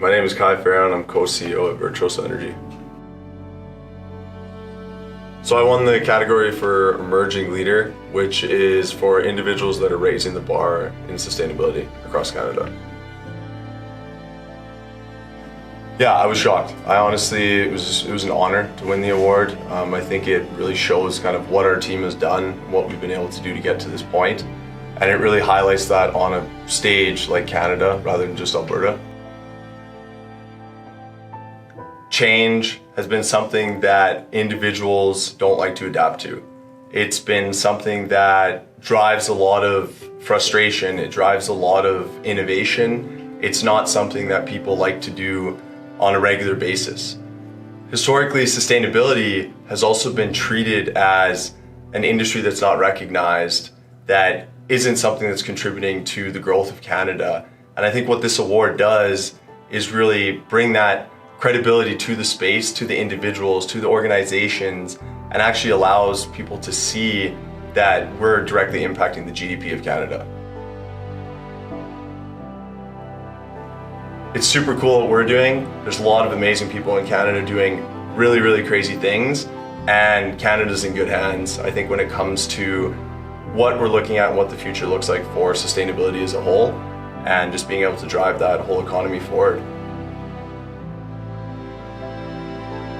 My name is Kai Fahrion. I'm co-CEO at Virtuoso Energy. So I won the category for Emerging Leader, which is for individuals that are raising the bar in sustainability across Canada. Yeah, I was shocked. I honestly, it was an honor to win the award. I think it really shows kind of what our team has done, what we've been able to do to get to this point. And it really highlights that on a stage like Canada rather than just Alberta. Change has been something that individuals don't like to adapt to. It's been something that drives a lot of frustration, it drives a lot of innovation. It's not something that people like to do on a regular basis. Historically, sustainability has also been treated as an industry that's not recognized, that isn't something that's contributing to the growth of Canada. And I think what this award does is really bring that credibility to the space, to the individuals, to the organizations, and actually allows people to see that we're directly impacting the GDP of Canada. It's super cool what we're doing. There's a lot of amazing people in Canada doing really, really crazy things, and Canada's in good hands. I think when it comes to what we're looking at and what the future looks like for sustainability as a whole, and just being able to drive that whole economy forward.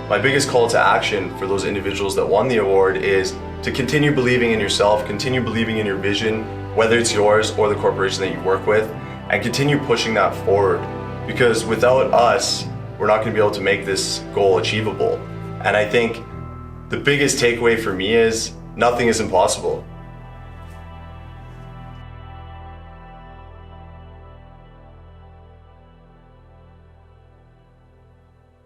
My biggest call to action for those individuals that won the award is to continue believing in yourself, continue believing in your vision, whether it's yours or the corporation that you work with, and continue pushing that forward. Because without us, we're not going to be able to make this goal achievable. And I think the biggest takeaway for me is nothing is impossible.